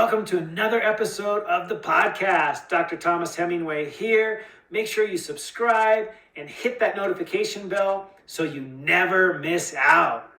Welcome to another episode of the podcast. Dr. Thomas Hemingway here. Make sure you subscribe and hit that notification bell so you never miss out.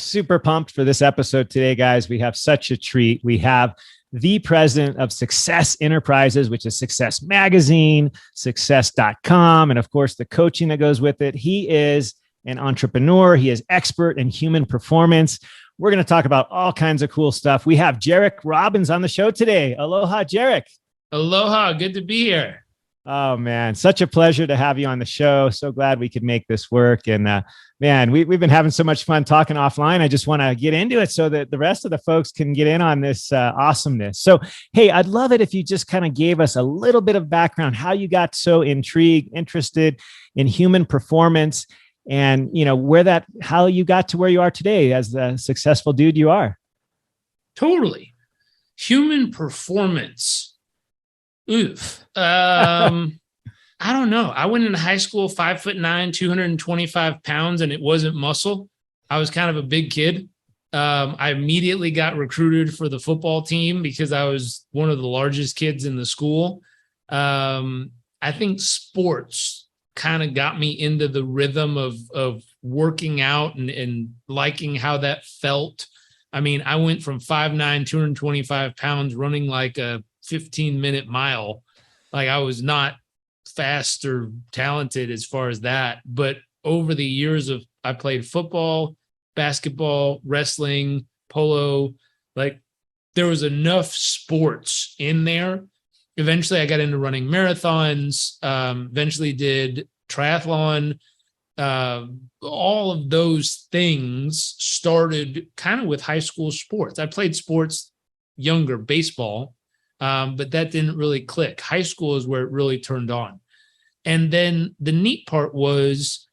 Super pumped for this episode today, guys. We have such a treat. We have the president of Success Enterprises, which is Success Magazine, success.com, and of course, the coaching that goes with it. He is an entrepreneur. He is expert in human performance. We're going to talk about all kinds of cool stuff. We have Jairek Robbins on the show today. Aloha, Jairek. Aloha. Good to be here. Oh, man. Such a pleasure to have you on the show. So glad we could make this work. And man, we've been having so much fun talking offline. I just want to get into it so that the rest of the folks can get in on this awesomeness. So, hey, I'd love it if you just kind of gave us a little bit of background, how you got so interested in human performance, and, you know, how you got to where you are today as the successful dude you are. Totally. Human performance. Oof. I don't know. I went into high school 5'9", 225 pounds, and it wasn't muscle. I was kind of a big kid. I immediately got recruited for the football team because I was one of the largest kids in the school. I think sports kind of got me into the rhythm of working out and liking how that felt. I mean, I went from 5'9", 225 pounds running like a 15-minute mile. Like, I was not fast or talented as far as that. But over the years I played football, basketball, wrestling, polo, like there was enough sports in there. Eventually I got into running marathons, eventually did triathlon. All of those things started kind of with high school sports. I played sports younger, baseball, but that didn't really click. High school is where it really turned on. And then the neat part was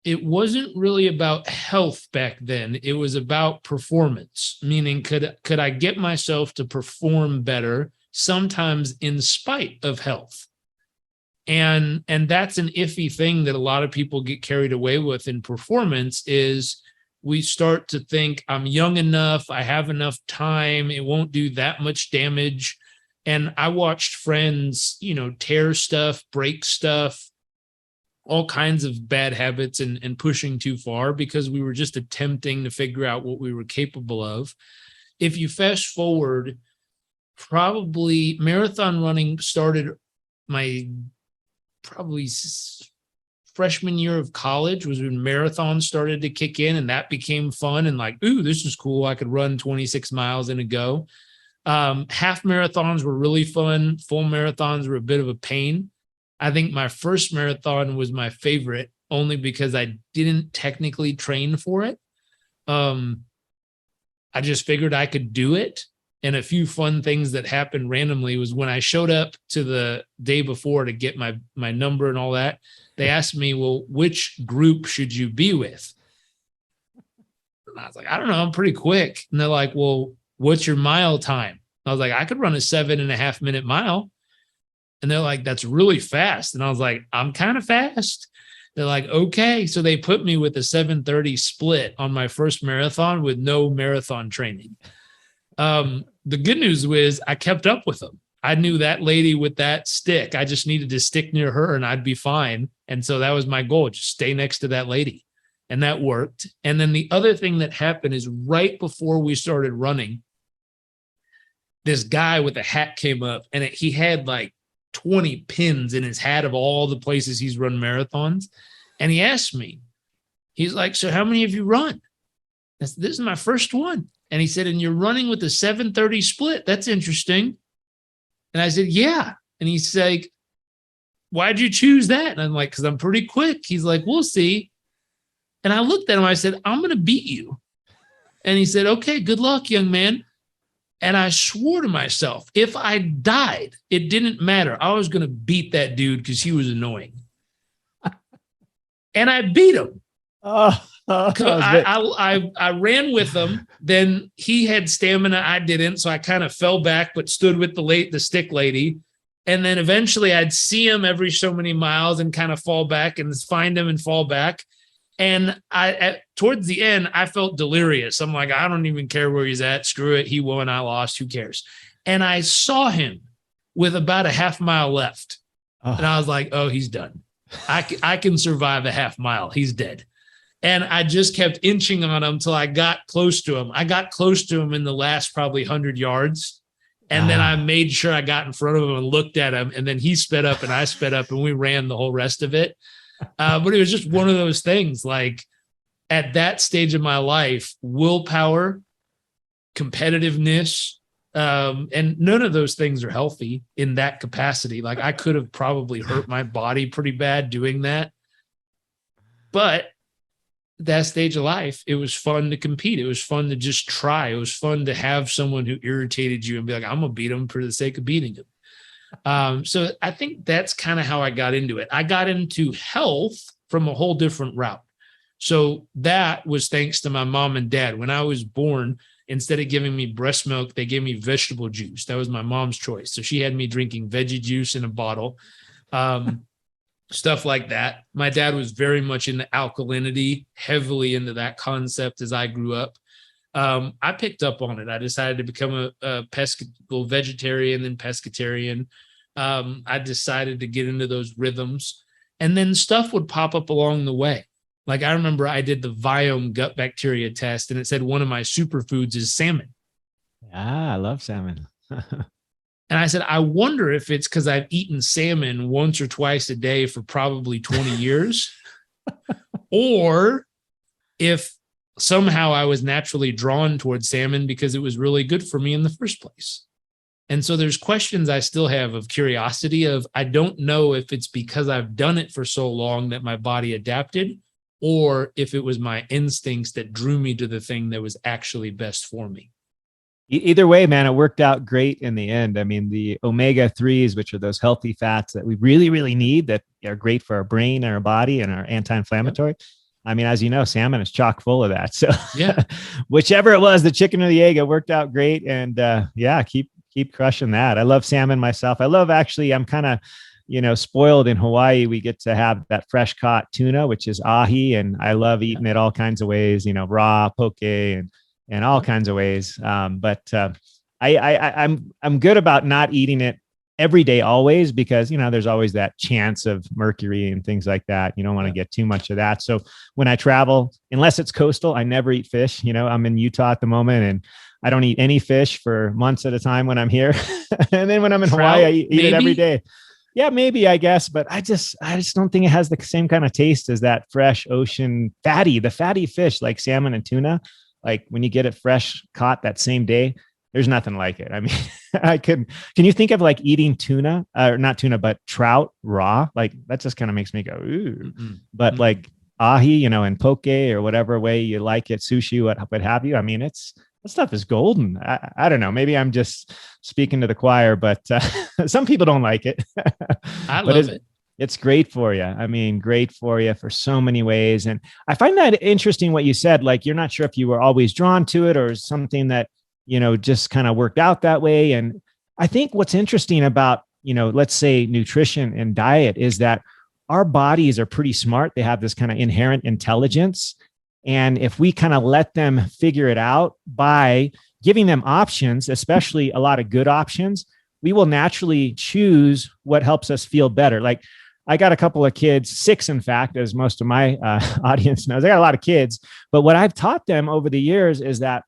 it wasn't really about health back then. It was about performance, meaning could I get myself to perform better, sometimes in spite of health. And that's an iffy thing that a lot of people get carried away with in performance is we start to think I'm young enough, I have enough time, it won't do that much damage. And I watched friends, tear stuff, break stuff, all kinds of bad habits and pushing too far because we were just attempting to figure out what we were capable of. If you fast forward, probably marathon running started my freshman year of college was when marathons started to kick in, and that became fun and like, ooh, this is cool. I could run 26 miles in a go. Half marathons were really fun. Full marathons were a bit of a pain. I think my first marathon was my favorite only because I didn't technically train for it. I just figured I could do it. And a few fun things that happened randomly was when I showed up to the day before to get my number and all that, they asked me, well, which group should you be with? And I was like, I don't know, I'm pretty quick. And they're like, well, what's your mile time? I was like, I could run a 7.5 minute mile. And they're like, that's really fast. And I was like, I'm kind of fast. They're like, okay. So they put me with a 7:30 split on my first marathon with no marathon training. The good news was I kept up with them. I knew that lady with that stick. I just needed to stick near her and I'd be fine. And so that was my goal, just stay next to that lady. And that worked. And then the other thing that happened is right before we started running, this guy with a hat came up and he had like 20 pins in his hat of all the places he's run marathons. And he asked me, he's like, so how many have you run? I said, this is my first one. And he said, and you're running with a 7:30 split. That's interesting. And I said, yeah. And he's like, why'd you choose that? And I'm like, because I'm pretty quick. He's like, we'll see. And I looked at him. I said, I'm going to beat you. And he said, okay, good luck, young man. And I swore to myself, if I died, it didn't matter. I was going to beat that dude because he was annoying. And I beat him. I ran with him. Then he had stamina. I didn't. So I kind of fell back, but stood with the stick lady. And then eventually I'd see him every so many miles and kind of fall back and find him and fall back. And towards the end, I felt delirious. I'm like, I don't even care where he's at. Screw it. He won. I lost. Who cares? And I saw him with about a half mile left. Oh. And I was like, oh, he's done. I can survive a half mile. He's dead. And I just kept inching on him till I got close to him. I got close to him in the last probably 100 yards. And then I made sure I got in front of him and looked at him. And then he sped up and I sped up and we ran the whole rest of it. But it was just one of those things, like at that stage of my life, willpower, competitiveness, and none of those things are healthy in that capacity. Like I could have probably hurt my body pretty bad doing that. But that stage of life, it was fun to compete. It was fun to just try. It was fun to have someone who irritated you and be like, I'm going to beat him for the sake of beating him. So I think that's kind of how I got into it. I got into health from a whole different route. So that was thanks to my mom and dad. When I was born, instead of giving me breast milk, they gave me vegetable juice. That was my mom's choice. So she had me drinking veggie juice in a bottle. Stuff like that. My dad was very much into alkalinity, heavily into that concept as I grew up. I picked up on it. I decided to become a vegetarian and pescatarian. I decided to get into those rhythms, and then stuff would pop up along the way. Like I remember I did the Viome gut bacteria test, and it said one of my superfoods is salmon. I love salmon. And I said, I wonder if it's because I've eaten salmon once or twice a day for probably 20 years, or if somehow I was naturally drawn towards salmon because it was really good for me in the first place. And so there's questions I still have of curiosity of, I don't know if it's because I've done it for so long that my body adapted, or if it was my instincts that drew me to the thing that was actually best for me. Either way, man, it worked out great in the end. I mean, the omega-3s, which are those healthy fats that we really, really need, that are great for our brain and our body and our anti-inflammatory. Yep. I mean, as you know, salmon is chock full of that. So yeah, whichever it was, the chicken or the egg, it worked out great. And keep crushing that. I love salmon myself. I'm kind of, spoiled in Hawaii. We get to have that fresh caught tuna, which is ahi. And I love eating it all kinds of ways, raw, poke, and all kinds of ways. But I'm good about not eating it every day, always, because, there's always that chance of mercury and things like that. You don't want to get too much of that. So when I travel, unless it's coastal, I never eat fish. I'm in Utah at the moment and I don't eat any fish for months at a time when I'm here. And then when I'm in Hawaii, I eat it every day. Yeah, maybe, I guess, but I just don't think it has the same kind of taste as that fresh ocean the fatty fish like salmon and tuna. Like when you get it fresh caught that same day, there's nothing like it. I mean, can you think of like eating tuna or not tuna, but trout raw? Like that just kind of makes me go, ooh, but like ahi, and poke or whatever way you like it, sushi, what have you. I mean, that stuff is golden. I don't know. Maybe I'm just speaking to the choir, but some people don't like it. I love it. It's great for you. I mean, great for you for so many ways. And I find that interesting what you said, like, you're not sure if you were always drawn to it or something that, just kind of worked out that way. And I think what's interesting about, let's say nutrition and diet is that our bodies are pretty smart. They have this kind of inherent intelligence. And if we kind of let them figure it out by giving them options, especially a lot of good options, we will naturally choose what helps us feel better. Like I got a couple of kids, 6, in fact, as most of my audience knows. I got a lot of kids, but what I've taught them over the years is that,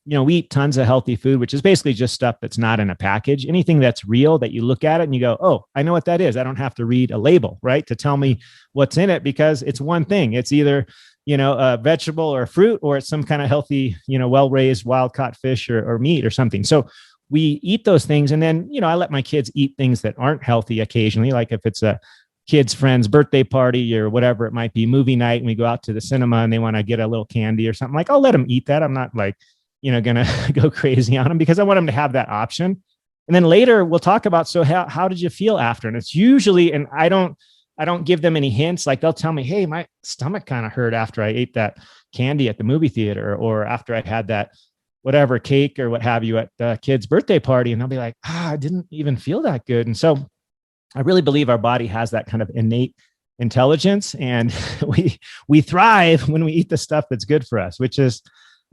we eat tons of healthy food, which is basically just stuff that's not in a package. Anything that's real that you look at it and you go, oh, I know what that is. I don't have to read a label, right, to tell me what's in it, because it's one thing. It's either, a vegetable or a fruit, or it's some kind of healthy, well-raised wild caught fish or meat or something. So we eat those things. And then, I let my kids eat things that aren't healthy occasionally. Like if it's a kid's friend's birthday party or whatever it might be, movie night, and we go out to the cinema and they want to get a little candy or something, like I'll let them eat that. I'm not like, going to go crazy on them, because I want them to have that option. And then later we'll talk about, so how did you feel after? And it's usually, and I don't give them any hints. Like they'll tell me, hey, my stomach kind of hurt after I ate that candy at the movie theater, or after I had that whatever cake or what have you at the kid's birthday party. And they'll be like, I didn't even feel that good. And so I really believe our body has that kind of innate intelligence, and we thrive when we eat the stuff that's good for us, which is,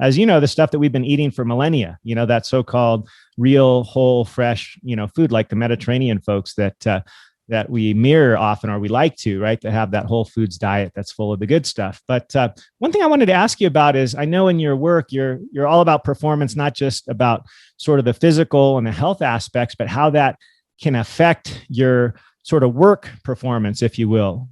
as you know, the stuff that we've been eating for millennia, that so-called real, whole, fresh, food, like the Mediterranean folks that we mirror often, or we like to, right? To have that whole foods diet that's full of the good stuff. But one thing I wanted to ask you about is, I know in your work, you're all about performance, not just about sort of the physical and the health aspects, but how that can affect your sort of work performance, if you will,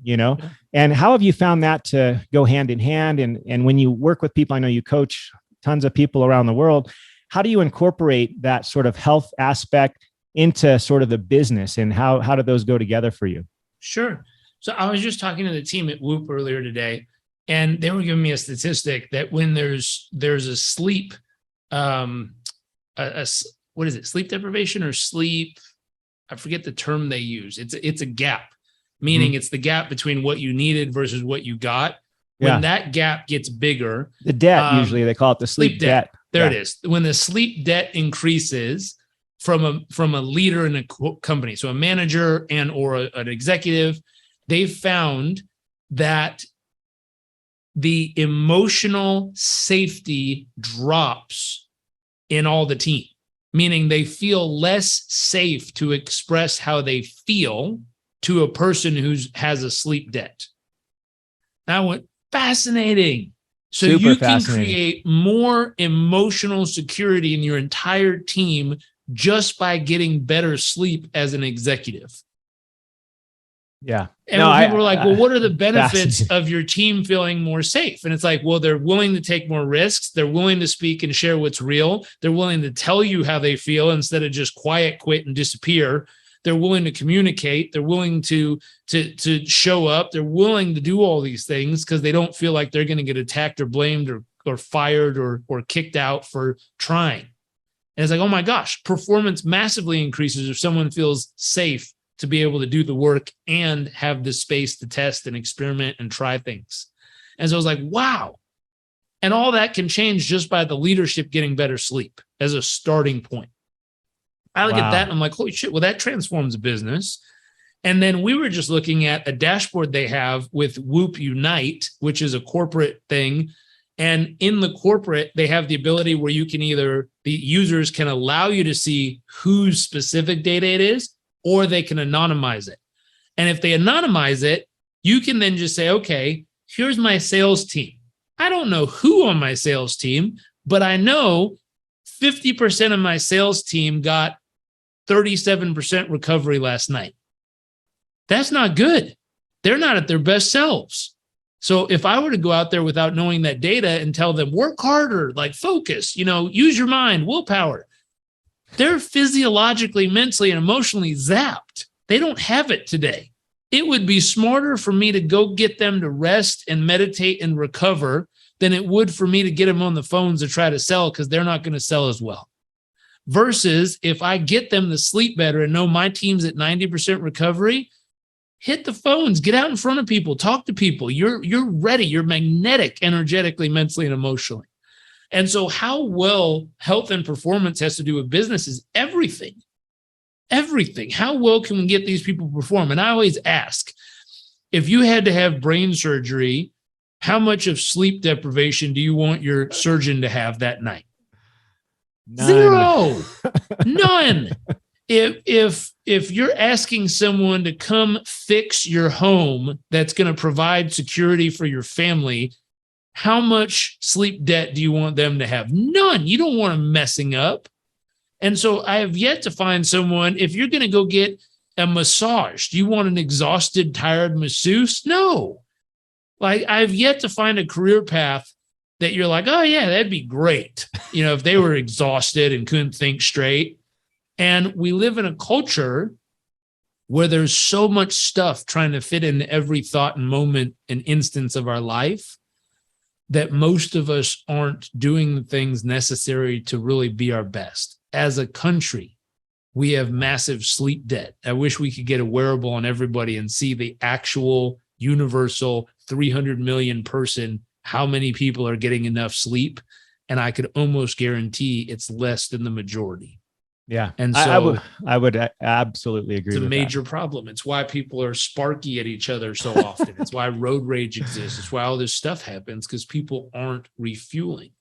and how have you found that to go hand in hand? And when you work with people, I know you coach tons of people around the world, how do you incorporate that sort of health aspect into sort of the business, and how do those go together for you? Sure. So I was just talking to the team at Whoop earlier today, and they were giving me a statistic that when there's a sleep, what is it? Sleep deprivation or sleep? I forget the term they use. It's a gap, meaning it's the gap between what you needed versus what you got. When that gap gets bigger, the debt, usually they call it the sleep debt. There it is. When the sleep debt increases from a leader in a company, so a manager and or an executive, they've found that the emotional safety drops in all the team, meaning they feel less safe to express how they feel to a person who has a sleep debt. That went fascinating. So you can create more emotional security in your entire team just by getting better sleep as an executive. Yeah. And people are like, well, what are the benefits of your team feeling more safe? And it's like, well, they're willing to take more risks. They're willing to speak and share what's real. They're willing to tell you how they feel instead of just quiet, quit, and disappear. They're willing to communicate. They're willing to show up. They're willing to do all these things because they don't feel like they're going to get attacked or blamed or fired or kicked out for trying. And it's like, oh my gosh, performance massively increases if someone feels safe to be able to do the work and have the space to test and experiment and try things. And so I was like, wow. And all that can change just by the leadership getting better sleep as a starting point. I look at that and I'm like, holy shit, well, that transforms a business. And then we were just looking at a dashboard they have with Whoop Unite, which is a corporate thing. And in the corporate, they have the ability where you can the users can allow you to see whose specific data it is, or they can anonymize it. And if they anonymize it, you can then just say, okay, here's my sales team. I don't know who on my sales team, but I know 50% of my sales team got 37% recovery last night. That's not good. They're not at their best selves. So if I were to go out there without knowing that data and tell them, work harder, like focus, use your mind, willpower, they're physiologically, mentally, and emotionally zapped. They don't have it today. It would be smarter for me to go get them to rest and meditate and recover than it would for me to get them on the phones to try to sell, because they're not going to sell as well. Versus if I get them to sleep better and know my team's at 90% recovery, hit the phones, get out in front of people, talk to people. You're ready. You're magnetic, energetically, mentally, and emotionally. And so how well health and performance has to do with business is everything. Everything. How well can we get these people to perform? And I always ask, if you had to have brain surgery, how much of sleep deprivation do you want your surgeon to have that night? None. Zero. None. If you're asking someone to come fix your home that's going to provide security for your family, how much sleep debt do you want them to have? None. You don't want them messing up. And so I have yet to find someone, if you're going to go get a massage, do you want an exhausted, tired masseuse? No. Like, I've yet to find a career path that you're like, oh yeah, that'd be great. If they were exhausted and couldn't think straight. And we live in a culture where there's so much stuff trying to fit into every thought and moment and instance of our life that most of us aren't doing the things necessary to really be our best. As a country, we have massive sleep debt. I wish we could get a wearable on everybody and see the actual universal 300 million person, how many people are getting enough sleep. And I could almost guarantee it's less than the majority. Yeah. And I would absolutely agree it's a with major that. problem. It's why people are sparky at each other so often. It's why road rage exists. It's why all this stuff happens, because people aren't refueling.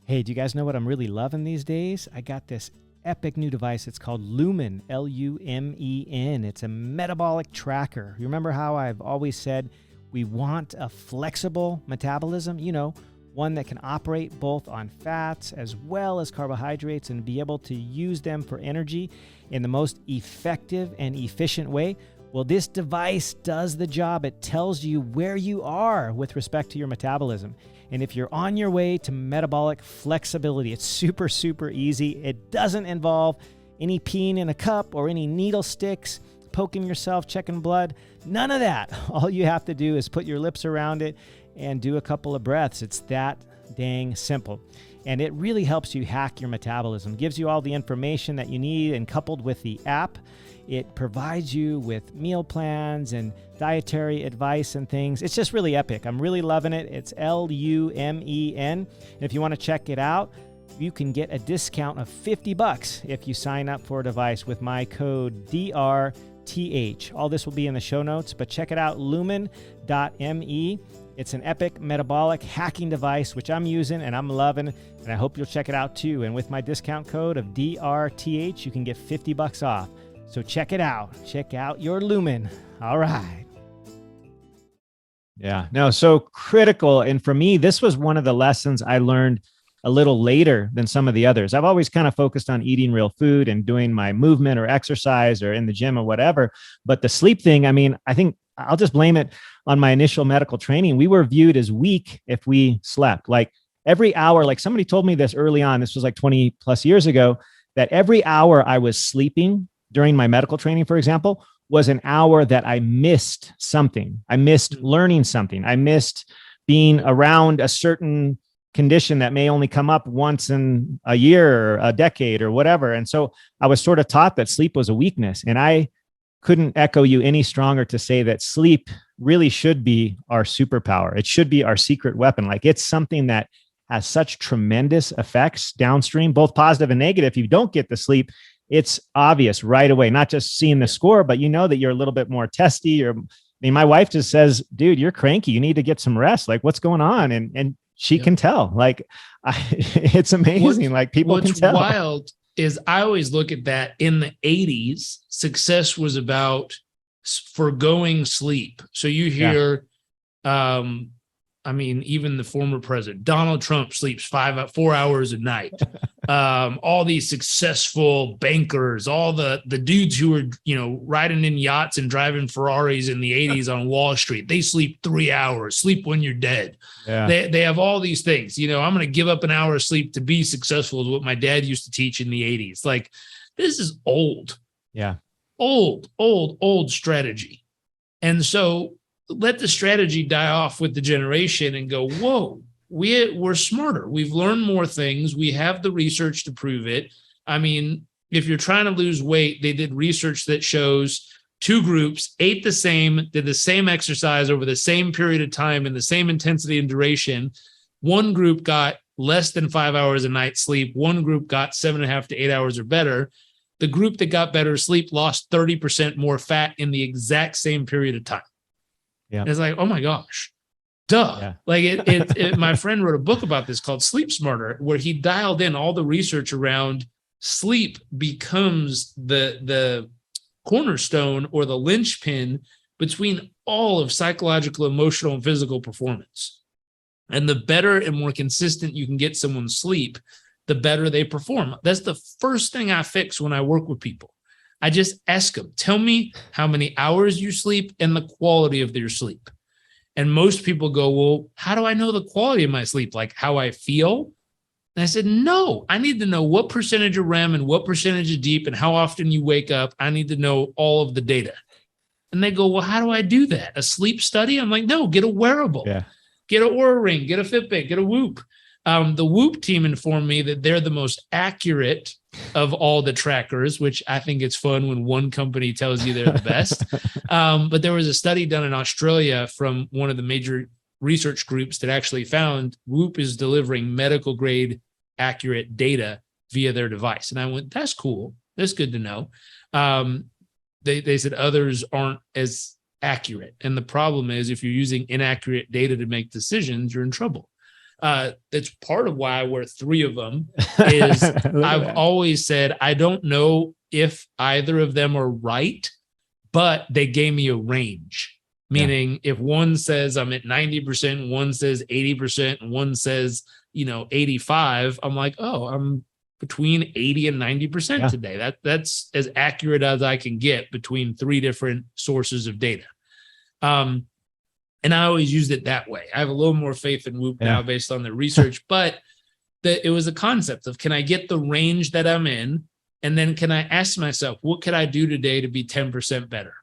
Hey, do you guys know what I'm really loving these days? I got this epic new device. It's called Lumen, Lumen. It's a metabolic tracker. You remember how I've always said we want a flexible metabolism? You know, one that can operate both on fats as well as carbohydrates and be able to use them for energy in the most effective and efficient way. Well, this device does the job. It tells you where you are with respect to your metabolism. And if you're on your way to metabolic flexibility, it's super, super easy. It doesn't involve any peeing in a cup or any needle sticks, poking yourself, checking blood. None of that. All you have to do is put your lips around it and do a couple of breaths. It's that dang simple. And it really helps you hack your metabolism, gives you all the information that you need, and coupled with the app, it provides you with meal plans and dietary advice and things. It's just really epic. I'm really loving it. It's Lumen. And if you want to check it out, you can get a discount of $50 if you sign up for a device with my code DRTH. All this will be in the show notes, but check it out, lumen.me. It's an epic metabolic hacking device, which I'm using and I'm loving, and I hope you'll check it out too. And with my discount code of DRTH, you can get $50 off. So check it out. Check out your Lumen. All right. Yeah, no, so critical. And for me, this was one of the lessons I learned a little later than some of the others. I've always kind of focused on eating real food and doing my movement or exercise or in the gym or whatever. But the sleep thing, I mean, I think I'll just blame it on my initial medical training. We were viewed as weak if we slept. Like every hour, like somebody told me this early on, this was like 20 plus years ago, that every hour I was sleeping during my medical training, for example, was an hour that I missed something. I missed learning something. I missed being around a certain condition that may only come up once in a year or a decade or whatever. And so I was sort of taught that sleep was a weakness. And I couldn't echo you any stronger to say that sleep really should be our superpower. It should be our secret weapon. Like it's something that has such tremendous effects downstream, both positive and negative. If you don't get the sleep, it's obvious right away, not just seeing the score, but you know that you're a little bit more testy. Or, I mean, my wife just says, dude, you're cranky. You need to get some rest. Like what's going on? And she can tell. Like it's amazing. Like people can tell. What's wild is I always look at that in the 80s, success was about foregoing sleep. So you hear, I mean, even the former president, Donald Trump sleeps 4 hours a night. All these successful bankers, all the dudes who were, riding in yachts and driving Ferraris in the 80s on Wall Street, they sleep 3 hours, sleep when you're dead. Yeah. They have all these things, I'm going to give up an hour of sleep to be successful is what my dad used to teach in the 80s. Like this is old. Yeah. Old strategy. And so let the strategy die off with the generation and go, whoa, we're smarter. We've learned more things. We have the research to prove it. I mean, if you're trying to lose weight, they did research that shows two groups ate the same, did the same exercise over the same period of time in the same intensity and duration. One group got less than 5 hours a night sleep. One group got 7.5 to 8 hours or better. The group that got better sleep lost 30% more fat in the exact same period of time. Yeah. It's like, oh my gosh, duh. Yeah. Like my friend wrote a book about this called Sleep Smarter, where he dialed in all the research around sleep becomes the cornerstone or the linchpin between all of psychological, emotional, and physical performance. And the better and more consistent you can get someone's sleep, the better they perform. That's the first thing I fix when I work with people. I just ask them, tell me how many hours you sleep and the quality of your sleep. And most people go, well, how do I know the quality of my sleep? Like how I feel? And I said, no, I need to know what percentage of REM and what percentage of deep and how often you wake up. I need to know all of the data. And they go, well, how do I do that? A sleep study? I'm like, no, get a wearable. Yeah. Get an Oura Ring, get a Fitbit, get a Whoop. The Whoop team informed me that they're the most accurate of all the trackers, which I think it's fun when one company tells you they're the best. But there was a study done in Australia from one of the major research groups that actually found Whoop is delivering medical grade accurate data via their device. And I went, that's cool. That's good to know. They said others aren't as accurate. And the problem is if you're using inaccurate data to make decisions, you're in trouble. That's part of why I wear 3 of them is I've always said, I don't know if either of them are right, but they gave me a range. Meaning if one says I'm at 90%, one says 80%, and one says, 85, I'm like, oh, I'm between 80 and 90% today. That's as accurate as I can get between 3 different sources of data. And I always used it that way. I have a little more faith in Whoop now based on the research, but it was a concept of, can I get the range that I'm in? And then can I ask myself, what could I do today to be 10% better?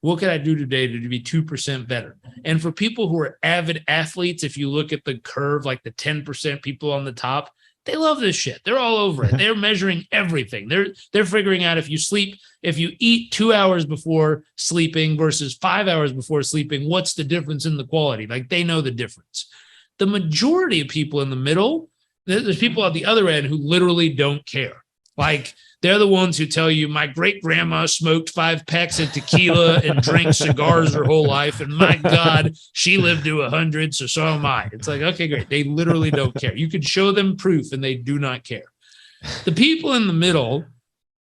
What could I do today to be 2% better? And for people who are avid athletes, if you look at the curve, like the 10% people on the top, they love this shit. They're all over it. They're measuring everything. They're figuring out if you eat 2 hours before sleeping versus 5 hours before sleeping, what's the difference in the quality? Like they know the difference. The majority of people in the middle, there's people at the other end who literally don't care. Like they're the ones who tell you, my great grandma smoked 5 packs of tequila and drank cigars her whole life. And my God, she lived to 100. So am I. It's like, okay, great. They literally don't care. You could show them proof and they do not care. The people in the middle,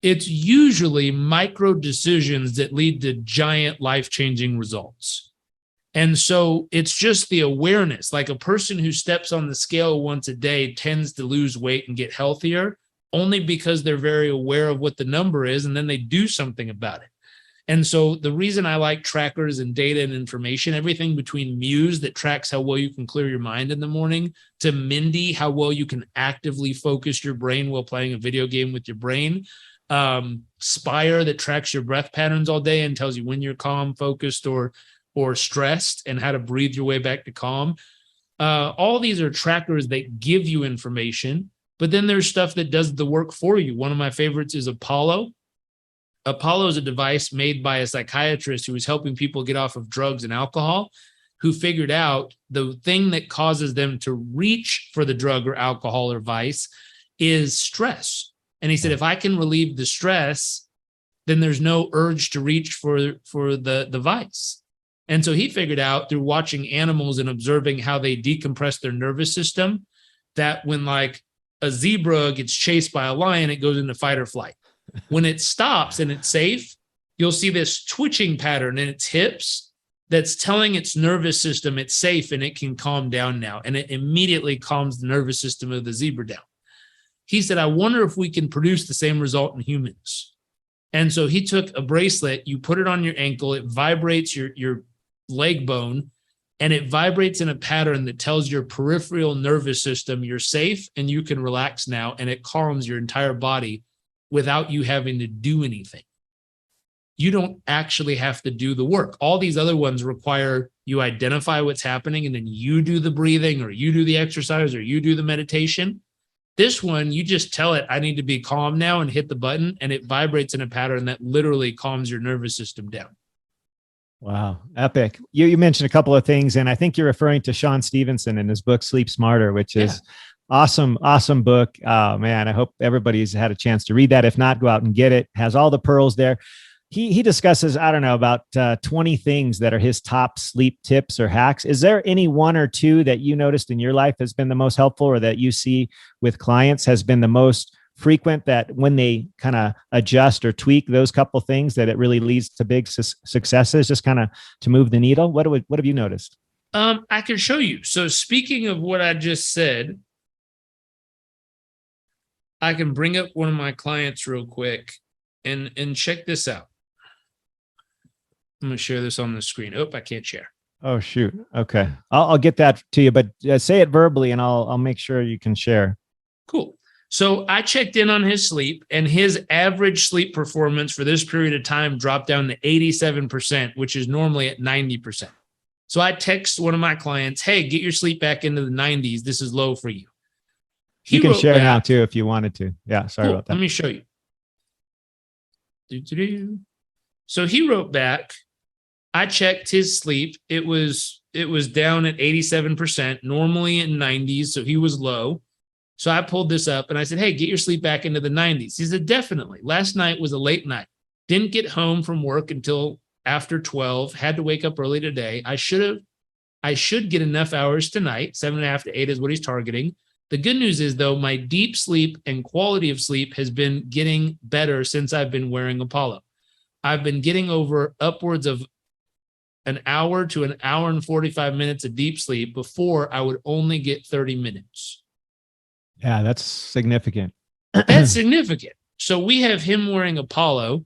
it's usually micro decisions that lead to giant life-changing results. And so it's just the awareness, like a person who steps on the scale once a day tends to lose weight and get healthier only because they're very aware of what the number is, and then they do something about it. And so the reason I like trackers and data and information, everything between Muse that tracks how well you can clear your mind in the morning, to Mindy, how well you can actively focus your brain while playing a video game with your brain, Spire that tracks your breath patterns all day and tells you when you're calm, focused, or stressed, and how to breathe your way back to calm. All these are trackers that give you information. But then there's stuff that does the work for you. One of my favorites is Apollo. Apollo is a device made by a psychiatrist who was helping people get off of drugs and alcohol, who figured out the thing that causes them to reach for the drug or alcohol or vice is stress. And he said, if I can relieve the stress, then there's no urge to reach for the vice. And so he figured out through watching animals and observing how they decompress their nervous system, that when like a zebra gets chased by a lion, it goes into fight or flight. When it stops and it's safe, you'll see this twitching pattern in its hips that's telling its nervous system it's safe and it can calm down now. And it immediately calms the nervous system of the zebra down. He said, I wonder if we can produce the same result in humans. And so he took a bracelet, you put it on your ankle, it vibrates your leg bone, and it vibrates in a pattern that tells your peripheral nervous system you're safe and you can relax now, and it calms your entire body without you having to do anything. You don't actually have to do the work. All these other ones require you identify what's happening and then you do the breathing or you do the exercise or you do the meditation. This one, you just tell it, I need to be calm now, and hit the button, and it vibrates in a pattern that literally calms your nervous system down. Wow. Epic. You mentioned a couple of things, and I think you're referring to Sean Stevenson in his book, Sleep Smarter, which is awesome book. Man, I hope everybody's had a chance to read that. If not, go out and get it. Has all the pearls there. He discusses, I don't know, about 20 things that are his top sleep tips or hacks. Is there any one or two that you noticed in your life has been the most helpful, or that you see with clients has been the most frequent, that when they kind of adjust or tweak those couple things, that it really leads to big successes, just kind of to move the needle? What have you noticed? I can show you. So speaking of what I just said, I can bring up one of my clients real quick and check this out. I'm going to share this on the screen. Oh, I can't share. Oh, shoot. Okay. I'll get that to you, but say it verbally and I'll make sure you can share. Cool. So I checked in on his sleep, and his average sleep performance for this period of time dropped down to 87%, which is normally at 90%. So I text one of my clients, hey, get your sleep back into the 90s. This is low for you. You can share now too if you wanted to. Yeah, sorry about that. Let me show you. So he wrote back, I checked his sleep. It was down at 87%, normally in 90s, so he was low. So I pulled this up and I said, hey, get your sleep back into the 90s. He said, definitely. Last night was a late night. Didn't get home from work until after 12. Had to wake up early today. I should get enough hours tonight. 7.5 to 8 is what he's targeting. The good news is, though, my deep sleep and quality of sleep has been getting better since I've been wearing Apollo. I've been getting over upwards of an hour to an hour and 45 minutes of deep sleep. Before, I would only get 30 minutes. Yeah, that's significant. That's significant. So we have him wearing Apollo,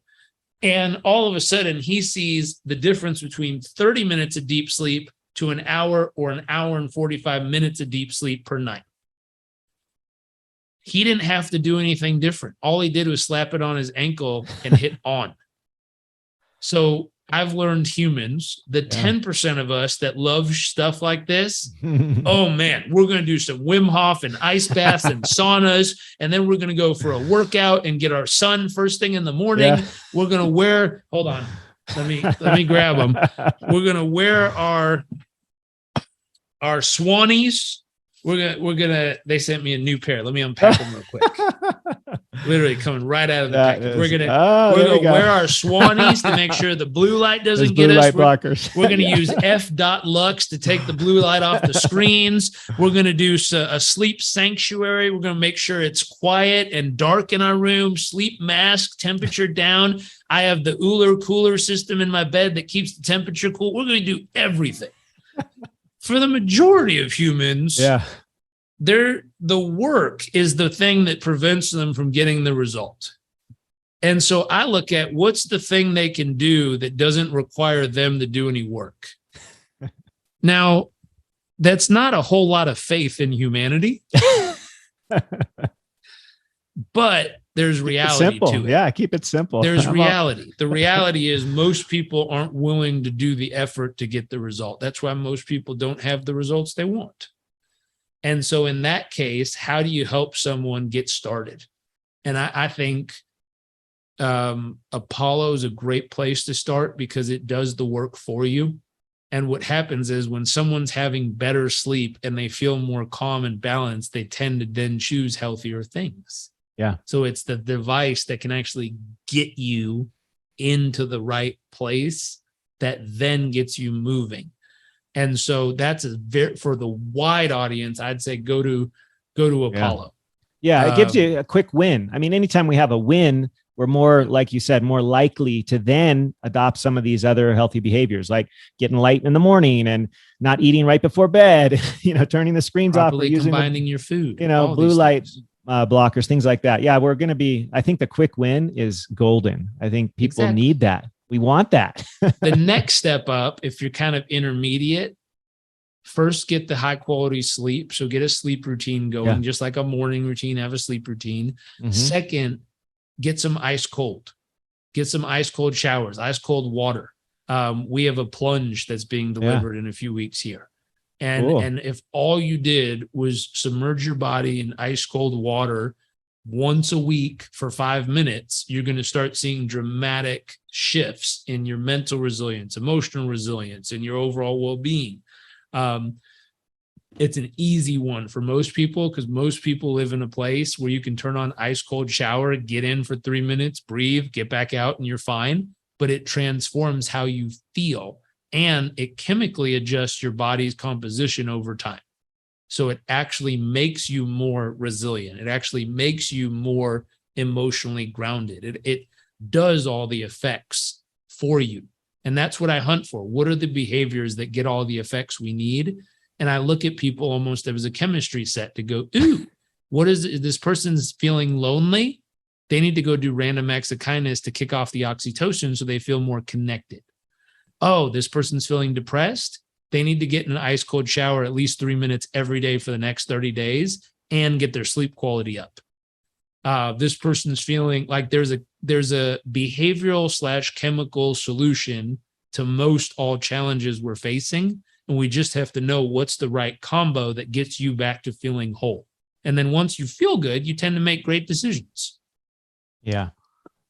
and all of a sudden he sees the difference between 30 minutes of deep sleep to an hour or an hour and 45 minutes of deep sleep per night. He didn't have to do anything different. All he did was slap it on his ankle and hit on. So I've learned humans, the 10% of us that love stuff like this, oh man, we're going to do some Wim Hof and ice baths and saunas, and then we're going to go for a workout and get our sun first thing in the morning. Yeah. We're going to wear, hold on, let me grab them. We're going to wear our Swannies. We're gonna. They sent me a new pair. Let me unpack them real quick. Literally coming right out of the package. We're gonna wear our Swannies to make sure the blue light doesn't get us. Blockers. We're gonna use F.Lux to take the blue light off the screens. We're gonna do a sleep sanctuary. We're gonna make sure it's quiet and dark in our room. Sleep mask, temperature down. I have the Uller cooler system in my bed that keeps the temperature cool. We're gonna do everything. For the majority of humans, the work is the thing that prevents them from getting the result. And so I look at what's the thing they can do that doesn't require them to do any work. Now, that's not a whole lot of faith in humanity, but there's reality to it. Yeah, keep it simple. There's reality. The reality is most people aren't willing to do the effort to get the result. That's why most people don't have the results they want. And so in that case, how do you help someone get started? And I think Apollo is a great place to start because it does the work for you. And what happens is when someone's having better sleep and they feel more calm and balanced, they tend to then choose healthier things. Yeah. So it's the device that can actually get you into the right place that then gets you moving. And so that's for the wide audience, I'd say go to Apollo. Yeah, it gives you a quick win. I mean, anytime we have a win, we're more, like you said, more likely to then adopt some of these other healthy behaviors, like getting light in the morning and not eating right before bed, turning the screens off, or using combining your food, blue light blockers, things like that. Yeah, we're going to be, I think the quick win is golden. I think people need that. We want that. The next step up, if you're kind of intermediate, first get the high quality sleep. So get a sleep routine going, just like a morning routine, have a sleep routine. Mm-hmm. Second, get some ice cold. Get some ice cold showers, ice cold water. We have a plunge that's being delivered in a few weeks here. And if all you did was submerge your body in ice cold water once a week for 5 minutes, you're going to start seeing dramatic shifts in your mental resilience, emotional resilience, and your overall well-being. It's an easy one for most people because most people live in a place where you can turn on ice cold shower, get in for 3 minutes, breathe, get back out, and you're fine. But it transforms how you feel. And it chemically adjusts your body's composition over time. So it actually makes you more resilient. It actually makes you more emotionally grounded. It does all the effects for you. And that's what I hunt for. What are the behaviors that get all the effects we need? And I look at people almost as a chemistry set to go, ooh, what is it? This person's feeling lonely? They need to go do random acts of kindness to kick off the oxytocin so they feel more connected. Oh, this person's feeling depressed. They need to get in an ice cold shower at least 3 minutes every day for the next 30 days and get their sleep quality up. This person's feeling like there's a behavioral / chemical solution to most all challenges we're facing. And we just have to know what's the right combo that gets you back to feeling whole. And then once you feel good, you tend to make great decisions. Yeah.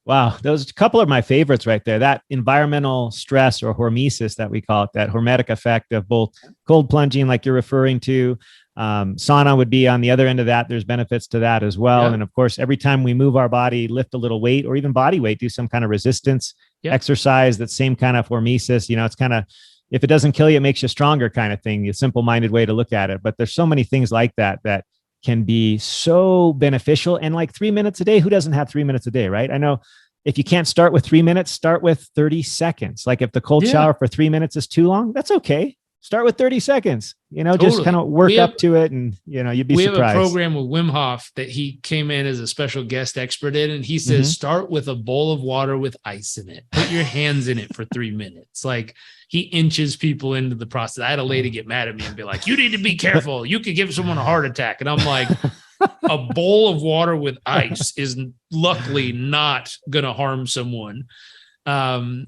Wow. Those a couple of my favorites right there. That environmental stress, or hormesis that we call it, that hormetic effect of both cold plunging, like you're referring to. Sauna would be on the other end of that. There's benefits to that as well. Yeah. And of course, every time we move our body, lift a little weight or even body weight, do some kind of resistance exercise, that same kind of hormesis, it's kind of, if it doesn't kill you, it makes you stronger kind of thing, a simple-minded way to look at it. But there's so many things like that can be so beneficial. And like 3 minutes a day, who doesn't have 3 minutes a day, right? I know if you can't start with 3 minutes, start with 30 seconds. Like if the cold shower for 3 minutes is too long, that's okay. Start with 30 seconds, just kind of work up to it. And, you'd be surprised. We have a program with Wim Hof that he came in as a special guest expert in. And he says, start with a bowl of water with ice in it. Put your hands in it for 3 minutes. Like he inches people into the process. I had a lady get mad at me and be like, you need to be careful. You could give someone a heart attack. And I'm like, a bowl of water with ice is luckily not going to harm someone. And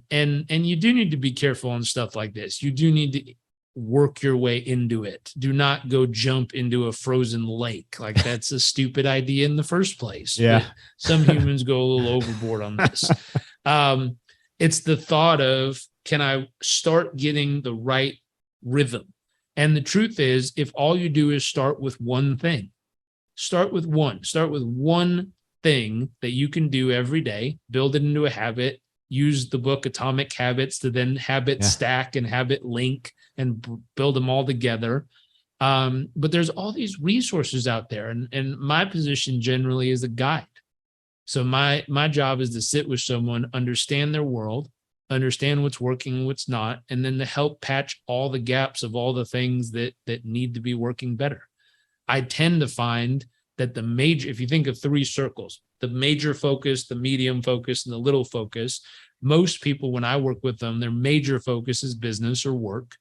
you do need to be careful on stuff like this. You do need to work your way into it. Do not go jump into a frozen lake. Like that's a stupid idea in the first place. Yeah. But some humans go a little overboard on this. It's the thought of, can I start getting the right rhythm? And the truth is, if all you do is start with one thing, start with one thing that you can do every day, build it into a habit, use the book Atomic Habits to then habit stack and habit link and build them all together. But there's all these resources out there. And my position generally is a guide. So my job is to sit with someone, understand their world, understand what's working and what's not, and then to help patch all the gaps of all the things that need to be working better. I tend to find that if you think of three circles, the major focus, the medium focus, and the little focus, most people, when I work with them, their major focus is business or work.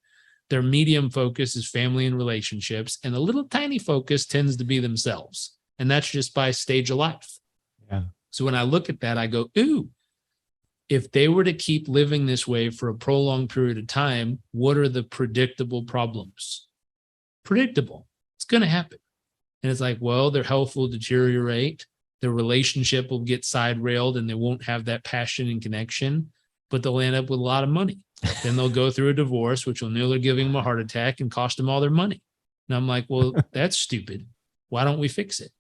Their medium focus is family and relationships. And the little tiny focus tends to be themselves. And that's just by stage of life. Yeah. So when I look at that, I go, ooh, if they were to keep living this way for a prolonged period of time, what are the predictable problems? Predictable. It's going to happen. And it's like, well, their health will deteriorate. Their relationship will get side railed and they won't have that passion and connection, but they'll end up with a lot of money. Then they'll go through a divorce, which will nearly give them a heart attack and cost them all their money. And I'm like, well, that's stupid. Why don't we fix it?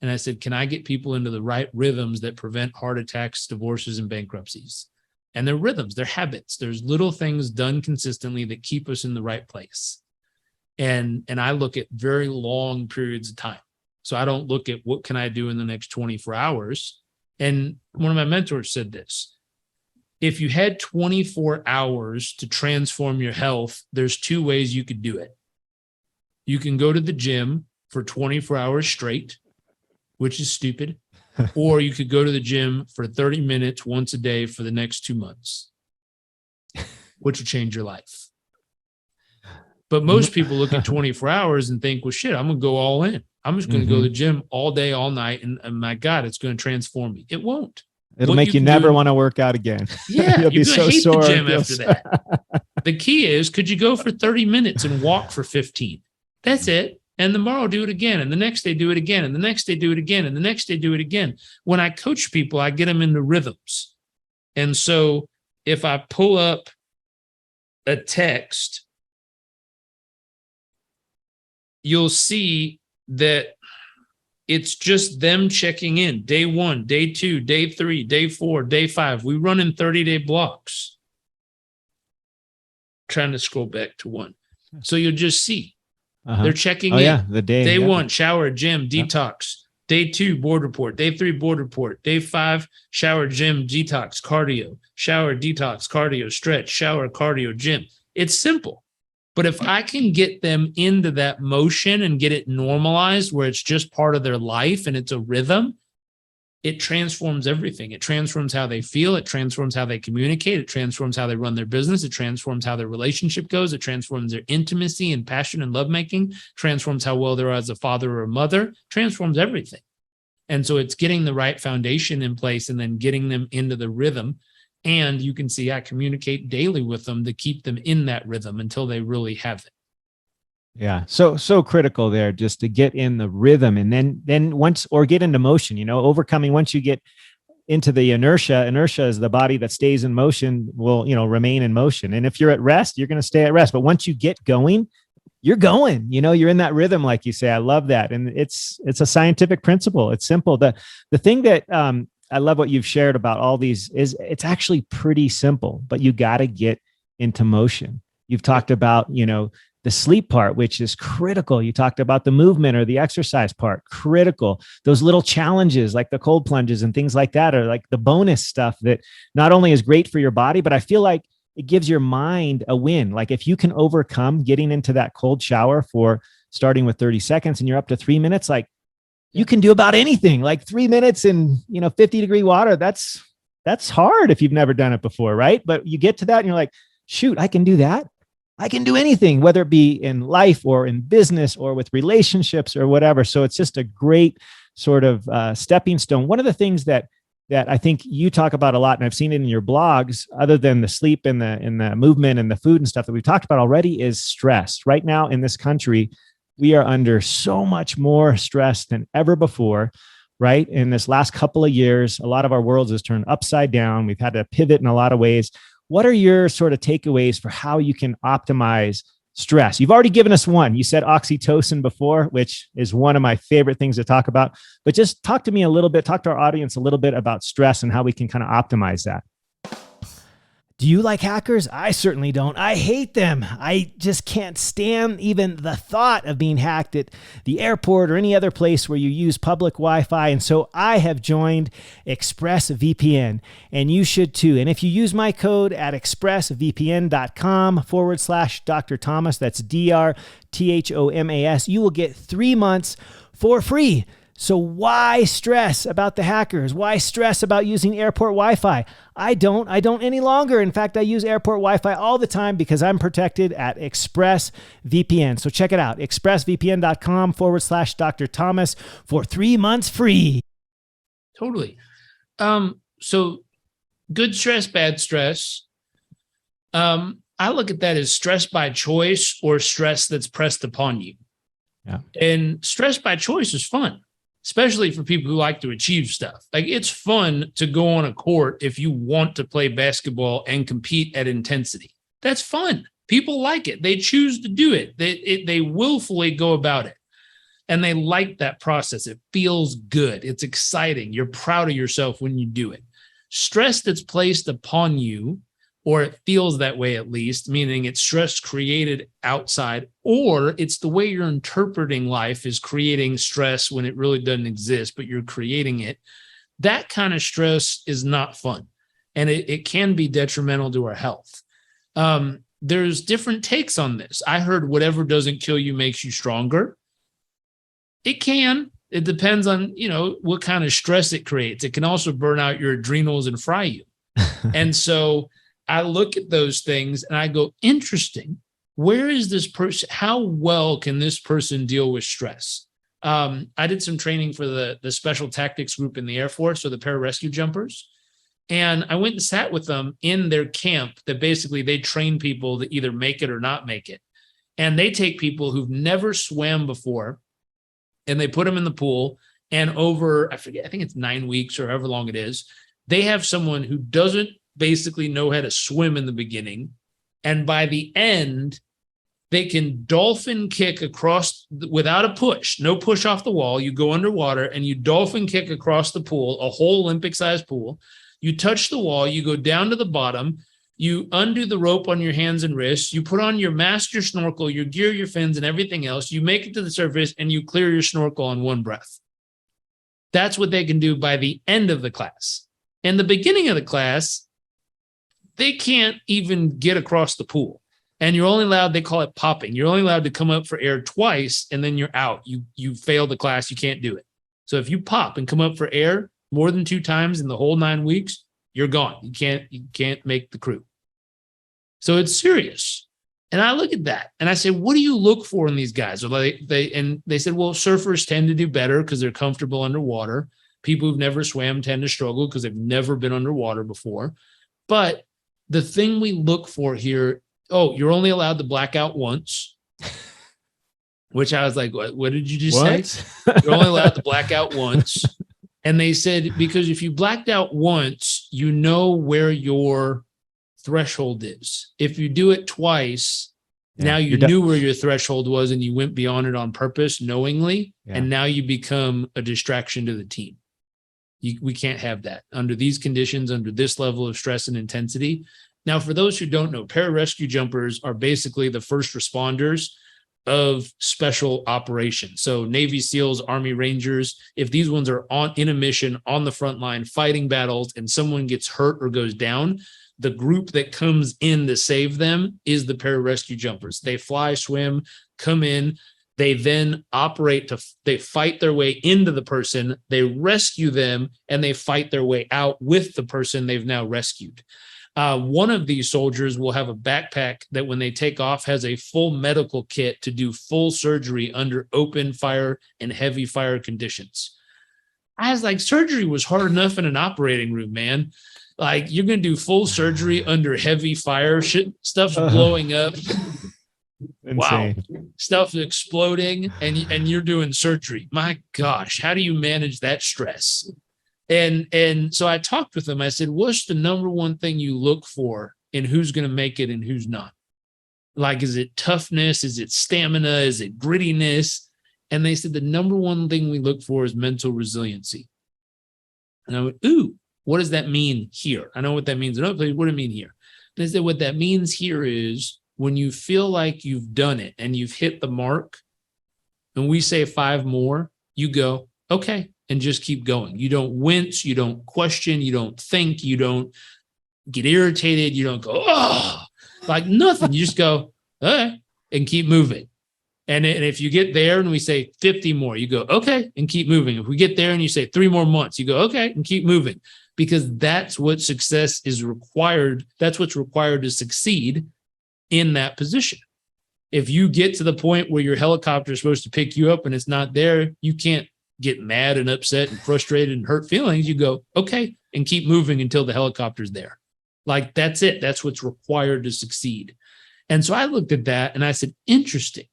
And I said, can I get people into the right rhythms that prevent heart attacks, divorces, and bankruptcies? And they're rhythms, they're habits. There's little things done consistently that keep us in the right place. And I look at very long periods of time. So I don't look at what can I do in the next 24 hours. And one of my mentors said this: if you had 24 hours to transform your health, there's two ways you could do it. You can go to the gym for 24 hours straight, which is stupid, or you could go to the gym for 30 minutes once a day for the next 2 months, which will change your life. But most people look at 24 hours and think, well, shit, I'm going to go all in. I'm just going to go to the gym all day, all night. And my God, it's going to transform me. It won't. It'll make you never want to work out again. Yeah, you'll be so hate sore. The gym after that. The key is, could you go for 30 minutes and walk for 15? That's it. And tomorrow do it again. And the next day do it again. And the next day do it again. And the next day do it again. When I coach people, I get them into rhythms. And so if I pull up a text, you'll see that it's just them checking in. Day 1, day 2, day 3, day 4, day 5. We run in 30-day blocks. Trying to scroll back to 1. So you'll just see. They're checking in. Yeah, the day. Day 1, shower, gym, detox. Day 2, board report. Day 3, board report. Day 5, shower, gym, detox, cardio. Shower, detox, cardio, stretch, shower, cardio, gym. It's simple. But if I can get them into that motion and get it normalized where it's just part of their life and it's a rhythm, it transforms everything. It transforms how they feel. It transforms how they communicate. It transforms how they run their business. It transforms how their relationship goes. It transforms their intimacy and passion and lovemaking. Transforms how well they're as a father or a mother. Transforms everything. And so it's getting the right foundation in place and then getting them into the rhythm. And you can see I communicate daily with them to keep them in that rhythm until they really have it. Yeah. So critical there, just to get in the rhythm and then once, or get into motion, overcoming once you get into the inertia. Inertia is the body that stays in motion will, remain in motion. And if you're at rest, you're going to stay at rest. But once you get going, you're going, you're in that rhythm, like you say. I love that. And it's a scientific principle. It's simple. The thing that I love what you've shared about all these is it's actually pretty simple, but you got to get into motion. You've talked about, the sleep part, which is critical. You talked about the movement or the exercise part, critical. Those little challenges like the cold plunges and things like that are like the bonus stuff that not only is great for your body, but I feel like it gives your mind a win. Like if you can overcome getting into that cold shower for starting with 30 seconds and you're up to 3 minutes, like you can do about anything. Like 3 minutes in, 50-degree water. That's hard if you've never done it before, right? But you get to that and you're like, shoot, I can do that. I can do anything, whether it be in life or in business or with relationships or whatever. So it's just a great sort of stepping stone. One of the things that I think you talk about a lot, and I've seen it in your blogs, other than the sleep and the movement and the food and stuff that we've talked about already, is stress. Right now in this country, we are under so much more stress than ever before, right? In this last couple of years, a lot of our world has turned upside down. We've had to pivot in a lot of ways. What are your sort of takeaways for how you can optimize stress? You've already given us one. You said oxytocin before, which is one of my favorite things to talk about. But just talk to me a little bit, talk to our audience a little bit about stress and how we can kind of optimize that. Do you like hackers? I certainly don't. I hate them. I just can't stand even the thought of being hacked at the airport or any other place where you use public Wi-Fi. And so I have joined ExpressVPN, and you should too. And if you use my code at expressvpn.com/Dr. Thomas, that's DrThomas, you will get 3 months for free. So why stress about the hackers? Why stress about using airport Wi-Fi? I don't any longer. In fact, I use airport Wi-Fi all the time because I'm protected at ExpressVPN. So check it out, expressvpn.com/Dr. Thomas for 3 months free. Totally. So good stress, bad stress. I look at that as stress by choice or stress that's pressed upon you. Yeah. And stress by choice is fun, especially for people who like to achieve stuff. Like it's fun to go on a court if you want to play basketball and compete at intensity. That's fun. People like it. They choose to do it. They willfully go about it. And they like that process. It feels good. It's exciting. You're proud of yourself when you do it. Stress that's placed upon you, or it feels that way at least, meaning it's stress created outside, or it's the way you're interpreting life is creating stress when it really doesn't exist, but you're creating it. That kind of stress is not fun, and it can be detrimental to our health. There's different takes on this. I heard whatever doesn't kill you makes you stronger. It can. It depends on, what kind of stress it creates. It can also burn out your adrenals and fry you. And so I look at those things and I go, interesting. Where is this person? How well can this person deal with stress? I did some training for the special tactics group in the Air Force, or the pararescue jumpers. And I went and sat with them in their camp that basically they train people to either make it or not make it. And they take people who've never swam before and they put them in the pool, and over, I forget, I think it's 9 weeks or however long it is, they have someone who doesn't basically know how to swim in the beginning. And by the end, they can dolphin kick across without a push, no push off the wall. You go underwater and you dolphin kick across the pool, a whole Olympic-sized pool. You touch the wall, you go down to the bottom, you undo the rope on your hands and wrists, you put on your mask, your snorkel, your gear, your fins, and everything else. You make it to the surface and you clear your snorkel on one breath. That's what they can do by the end of the class. In the beginning of the class, they can't even get across the pool. And you're only allowed, they call it popping. You're only allowed to come up for air twice, and then you're out. You failed the class. You can't do it. So if you pop and come up for air more than 2 times in the whole 9 weeks, you're gone. You can't make the crew. So it's serious. And I look at that and I say, what do you look for in these guys? They said, well, surfers tend to do better because they're comfortable underwater. People who've never swam tend to struggle because they've never been underwater before. But the thing we look for here, you're only allowed to black out once, which I was like, what did you just say? You're only allowed to black out once. And they said, because if you blacked out once, you know where your threshold is. If you do it twice, now you knew where your threshold was and you went beyond it on purpose knowingly. Yeah. And now you become a distraction to the team. We can't have that under these conditions, under this level of stress and intensity. Now, for those who don't know, pararescue jumpers are basically the first responders of special operations. So Navy SEALs, Army Rangers, if these ones are in a mission on the front line fighting battles and someone gets hurt or goes down, the group that comes in to save them is the pararescue jumpers. They fly, swim, come in. They then they fight their way into the person, they rescue them, and they fight their way out with the person they've now rescued. One of these soldiers will have a backpack that when they take off has a full medical kit to do full surgery under open fire and heavy fire conditions. I was like, surgery was hard enough in an operating room, man. Like, you're going to do full surgery under heavy fire, stuff's blowing up. Insane. Wow. Stuff exploding and you're doing surgery. My gosh, how do you manage that stress? And so I talked with them. I said, what's the number one thing you look for in who's going to make it and who's not? Like, is it toughness? Is it stamina? Is it grittiness? And they said, the number one thing we look for is mental resiliency. And I went, ooh, what does that mean here? I know what that means. I don't know what do it mean here. And they said, what that means here is when you feel like you've done it and you've hit the mark, and we say 5 more, you go, okay, and just keep going. You don't wince, you don't question, you don't think, you don't get irritated, you don't go, oh, like nothing. You just go, okay, and keep moving. And if you get there and we say 50 more, you go, okay, and keep moving. If we get there and you say 3 more months, you go, okay, and keep moving. Because that's what success is required. That's what's required to succeed in that position. If you get to the point where your helicopter is supposed to pick you up and it's not there, you can't get mad and upset and frustrated and hurt feelings. You go, okay, and keep moving until the helicopter's there. Like, that's it. That's what's required to succeed. And so I looked at that and I said, interesting.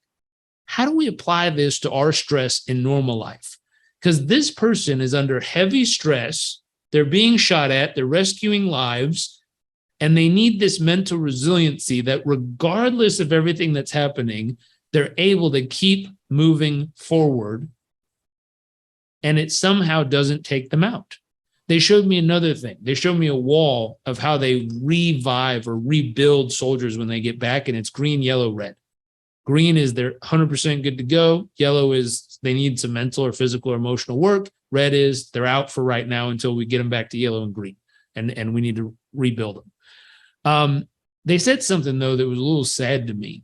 How do we apply this to our stress in normal life? Because this person is under heavy stress. They're being shot at. They're rescuing lives. And they need this mental resiliency that regardless of everything that's happening, they're able to keep moving forward. And it somehow doesn't take them out. They showed me another thing. They showed me a wall of how they revive or rebuild soldiers when they get back, and it's green, yellow, red. Green is they're 100% good to go. Yellow is they need some mental or physical or emotional work. Red is they're out for right now until we get them back to yellow and green, and we need to rebuild them. They said something, though, that was a little sad to me.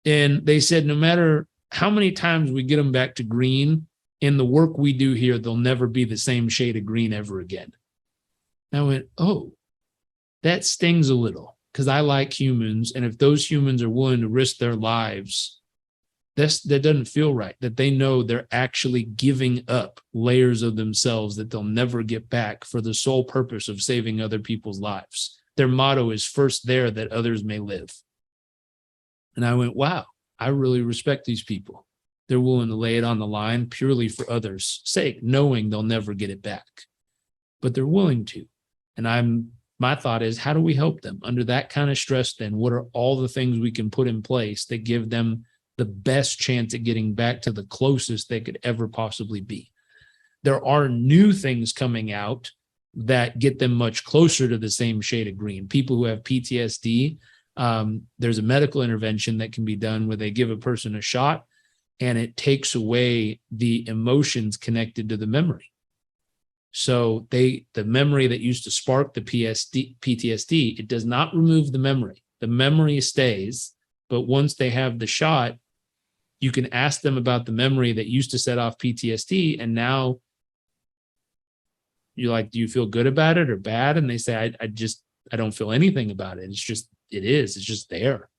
And they said, no matter how many times we get them back to green, in the work we do here, they'll never be the same shade of green ever again. And I went, oh, that stings a little, because I like humans. And if those humans are willing to risk their lives, that doesn't feel right, that they know they're actually giving up layers of themselves that they'll never get back for the sole purpose of saving other people's lives. Their motto is first there that others may live. And I went, wow, I really respect these people. They're willing to lay it on the line purely for others' sake, knowing they'll never get it back. But they're willing to. And my thought is, how do we help them under that kind of stress then? What are all the things we can put in place that give them the best chance at getting back to the closest they could ever possibly be? There are new things coming out that get them much closer to the same shade of green. People who have PTSD, there's a medical intervention that can be done where they give a person a shot and it takes away the emotions connected to the memory. So the memory that used to spark the PTSD, it does not remove the memory. The memory stays, but once they have the shot, you can ask them about the memory that used to set off PTSD, and now you're like, do you feel good about it or bad? And they say, I don't feel anything about it. It's just there.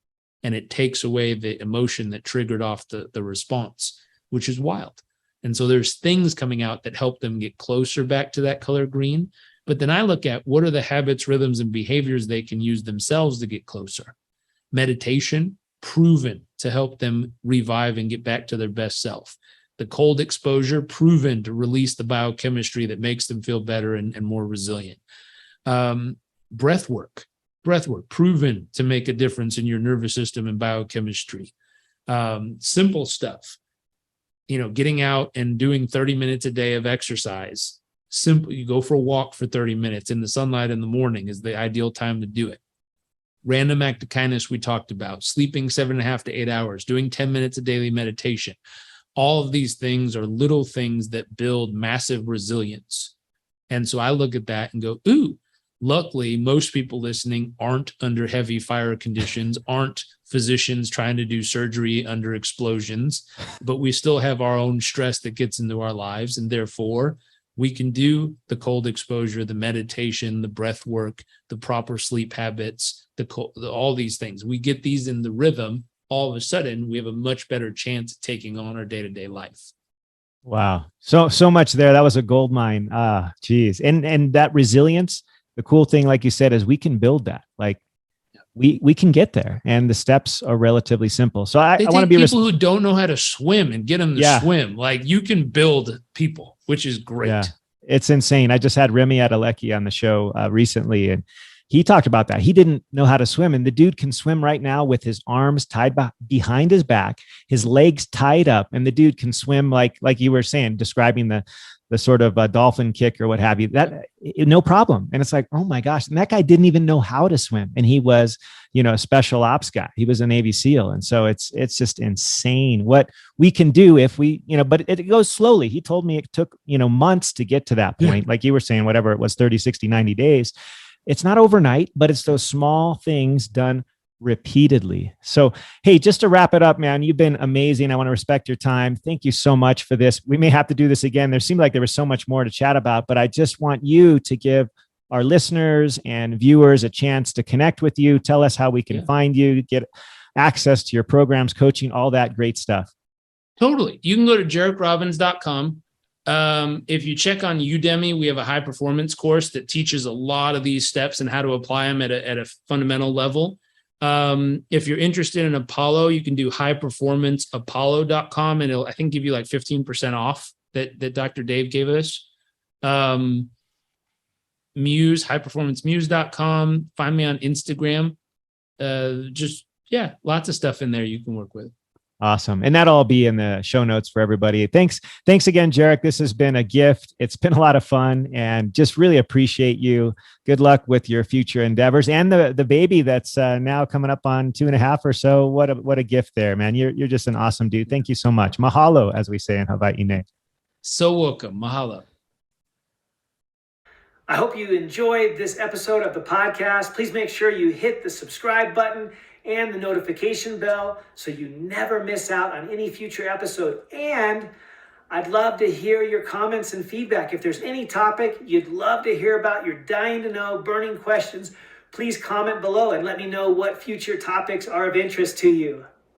And it takes away the emotion that triggered off the response, which is wild. And so there's things coming out that help them get closer back to that color green. But then I look at what are the habits, rhythms, and behaviors they can use themselves to get closer. Meditation, proven to help them revive and get back to their best self. The cold exposure, proven to release the biochemistry that makes them feel better and more resilient. Breath work, proven to make a difference in your nervous system and biochemistry. Simple stuff, getting out and doing 30 minutes a day of exercise. Simple. You go for a walk for 30 minutes in the sunlight in the morning is the ideal time to do it. Random act of kindness we talked about, sleeping 7.5 to 8 hours, doing 10 minutes of daily meditation. All of these things are little things that build massive resilience. And so I look at that and go, ooh, luckily, most people listening aren't under heavy fire conditions, aren't physicians trying to do surgery under explosions, but we still have our own stress that gets into our lives. And therefore, we can do the cold exposure, the meditation, the breath work, the proper sleep habits, all these things. We get these in the rhythm. All of a sudden, we have a much better chance of taking on our day-to-day life. Wow. So much there. That was a gold mine. Geez. And that resilience, the cool thing, like you said, is we can build that. Like we can get there, and the steps are relatively simple. So I want to be people who don't know how to swim and get them to swim. Like you can build people, which is great. Yeah, it's insane. I just had Remy Adelecki on the show recently, and he talked about that. He didn't know how to swim, and the dude can swim right now with his arms tied behind his back, his legs tied up, and the dude can swim like you were saying, describing the sort of dolphin kick or what have you. That no problem. And it's like, oh my gosh, and that guy didn't even know how to swim, and he was, a special ops guy. He was a Navy SEAL, and so it's just insane what we can do if we, but it goes slowly. He told me it took months to get to that point. Like you were saying, whatever it was, 30, 60, 90 days. It's not overnight, but it's those small things done repeatedly. So, hey, just to wrap it up, man, you've been amazing. I want to respect your time. Thank you so much for this. We may have to do this again. There seemed like there was so much more to chat about, but I just want you to give our listeners and viewers a chance to connect with you. Tell us how we can find you, get access to your programs, coaching, all that great stuff. Totally. You can go to JarekRobbins.com. If you check on Udemy, we have a high performance course that teaches a lot of these steps and how to apply them at a fundamental level. If you're interested in Apollo, you can do highperformanceapollo.com, and it'll, I think, give you like 15% off that Dr. Dave gave us. Muse, highperformancemuse.com. Find me on Instagram. Lots of stuff in there you can work with. Awesome. And that'll all be in the show notes for everybody. Thanks again, Jairek. This has been a gift. It's been a lot of fun, and just really appreciate you. Good luck with your future endeavors and the baby that's now coming up on 2.5 or so. What a gift there, man. You're just an awesome dude. Thank you so much. Mahalo, as we say in Hawaii. So welcome. Mahalo. I hope you enjoyed this episode of the podcast. Please make sure you hit the subscribe button and the notification bell so you never miss out on any future episode. And I'd love to hear your comments and feedback. If there's any topic you'd love to hear about, you're dying to know, burning questions, please comment below and let me know what future topics are of interest to you.